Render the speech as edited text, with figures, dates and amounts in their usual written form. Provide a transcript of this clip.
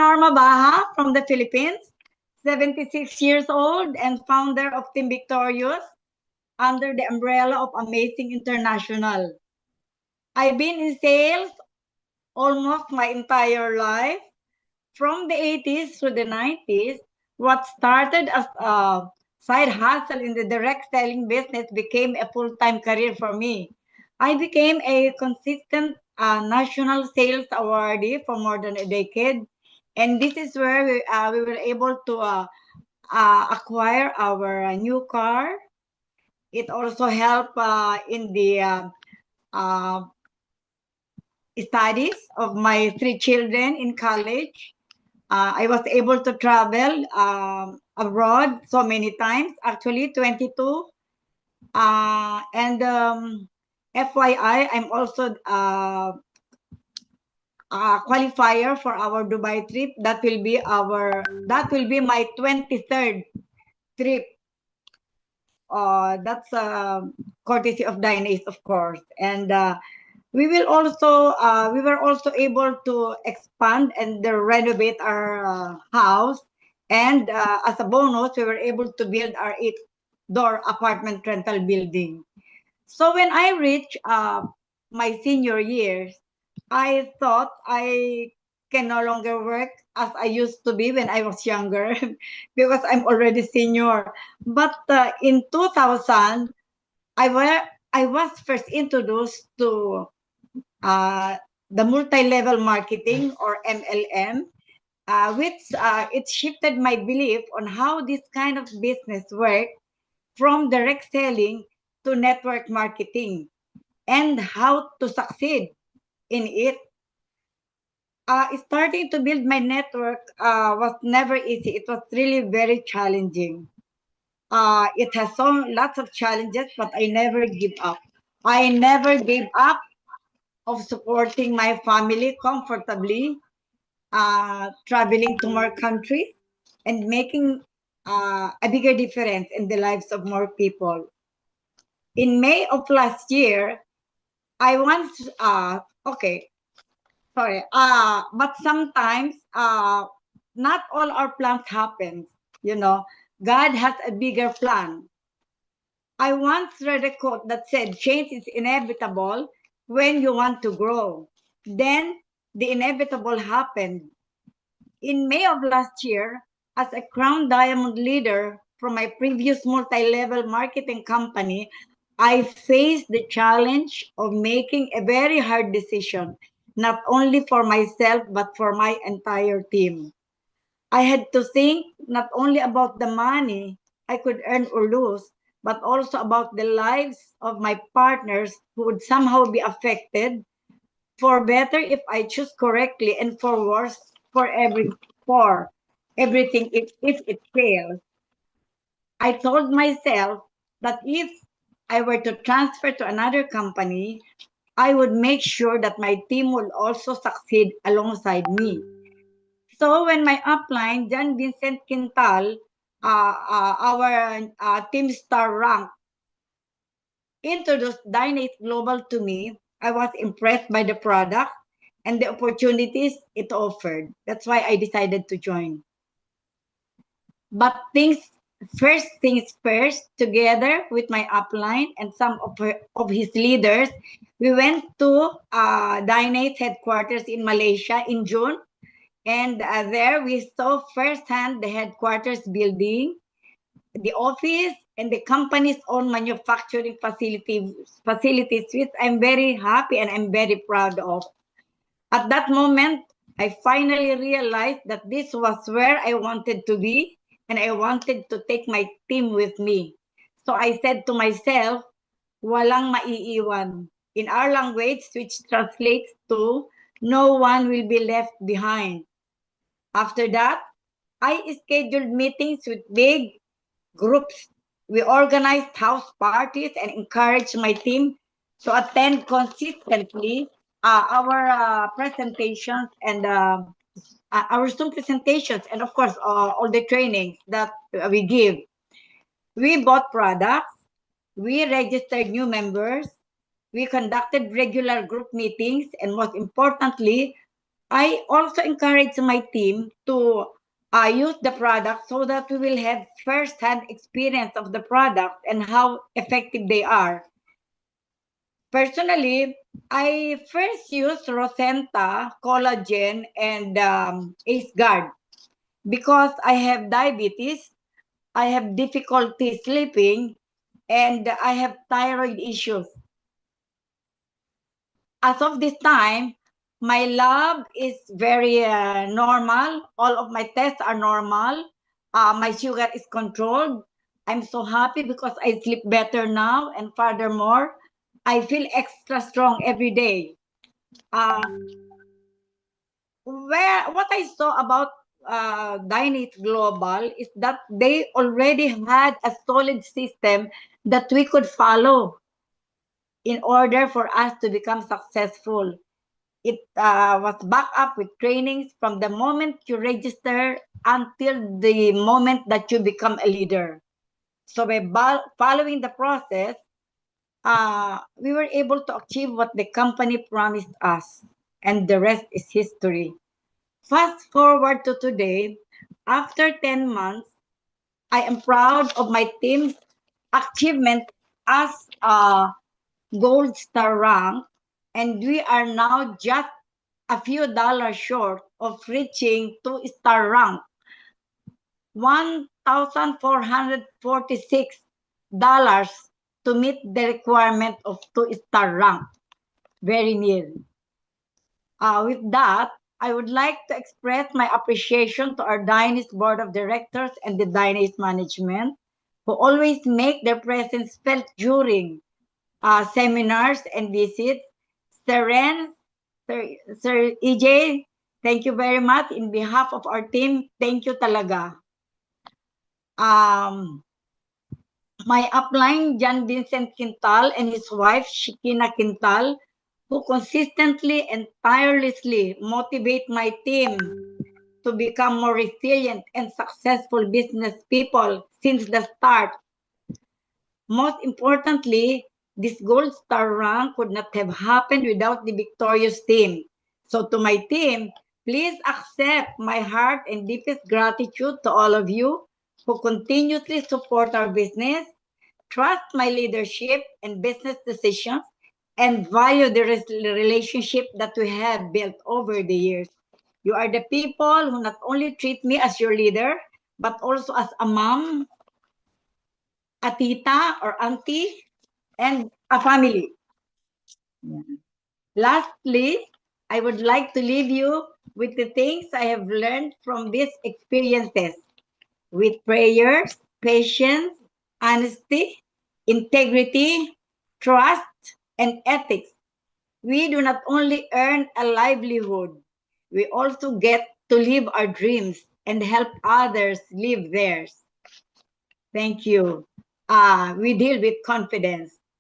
Norma Baha from the Philippines, 76 years old and founder of Team Victorious under the umbrella of Amazing International. I've been in sales almost my entire life. From the 80s to the 90s, what started as a side hustle in the direct selling business became a full-time career for me. I became a consistent national sales awardee for more than a decade. And this is where we were able to acquire our new car. It also helped in the uh, studies of my three children in college. I was able to travel abroad so many times, actually 22. And FYI, I'm also a qualifier for our Dubai trip. That will be my 23rd trip. That's courtesy of Dynace, of course. And we were also able to expand and renovate our house. And as a bonus, we were able to build our 8-door apartment rental building. So when I reached my senior years, I thought I can no longer work as I used to be when I was younger because I'm already senior. But in 2000, I was first introduced to uh, the multi-level marketing or MLM, which it shifted my belief on how this kind of business work from direct selling to network marketing and how to succeed in it. Starting to build my network was never easy. It was really very challenging. It has lots of challenges, but I never give up. I never gave up of supporting my family comfortably, traveling to more countries, and making a bigger difference in the lives of more people. In May of last year, I once, okay, sorry, but sometimes not all our plans happen. You know, God has a bigger plan. I once read a quote that said, change is inevitable when you want to grow. Then the inevitable happened. In May of last year, as a Crown Diamond leader from my previous multi-level marketing company, I faced the challenge of making a very hard decision, not only for myself, but for my entire team. I had to think not only about the money I could earn or lose, but also about the lives of my partners who would somehow be affected, for better if I choose correctly, and for worse for everything if it fails. I told myself that if I were to transfer to another company, I would make sure that my team would also succeed alongside me. So when my upline, John Vincent Quintal, our team star rank, introduced Dynate Global to me, I was impressed by the product and the opportunities it offered. That's why I decided to join. But things first, together with my upline and some of his leaders, we went to Dynate's headquarters in Malaysia in June. And there we saw firsthand the headquarters building, the office, and the company's own manufacturing facilities, which I'm very happy and I'm very proud of. At that moment, I finally realized that this was where I wanted to be, and I wanted to take my team with me. So I said to myself, walang maiiwan. In our language, which translates to no one will be left behind. After that, I scheduled meetings with big groups. We organized house parties and encouraged my team to attend consistently our presentations and our Zoom presentations, and of course, all the trainings that we give. We bought products, we registered new members, we conducted regular group meetings, and most importantly, I also encourage my team to use the product so that we will have first-hand experience of the product and how effective they are. Personally, I first used Rosenta, Collagen, and Ace Guard because I have diabetes, I have difficulty sleeping, and I have thyroid issues. As of this time, my lab is very normal. All of my tests are normal. My sugar is controlled. I'm so happy because I sleep better now. And furthermore, I feel extra strong every day. Uh, what I saw about Dynate Global is that they already had a solid system that we could follow in order for us to become successful. It was backed up with trainings from the moment you register until the moment that you become a leader. So by following the process, we were able to achieve what the company promised us, and the rest is history. Fast forward to today, after 10 months, I am proud of my team's achievement as a gold star rank, and we are now just a few dollars short of reaching two-star rank, $1,446 to meet the requirement of two-star rank. Very near. With that, I would like to express my appreciation to our Dynast Board of Directors and the Dynast Management, who always make their presence felt during seminars and visits. Sir Ren, Sir EJ, thank you very much. In behalf of our team, thank you talaga. My upline, John Vincent Quintal, and his wife, Shikina Quintal, who consistently and tirelessly motivate my team to become more resilient and successful business people since the start. Most importantly, this gold star rank could not have happened without the victorious team. So to my team, please accept my heart and deepest gratitude to all of you who continuously support our business, trust my leadership and business decisions, and value the relationship that we have built over the years. You are the people who not only treat me as your leader, but also as a mom, a tita or auntie, and a family. Lastly, I would like to leave you with the things I have learned from these experiences. With prayers, patience, honesty, integrity, trust, and ethics, we do not only earn a livelihood, we also get to live our dreams and help others live theirs. Thank you. We deal with confidence.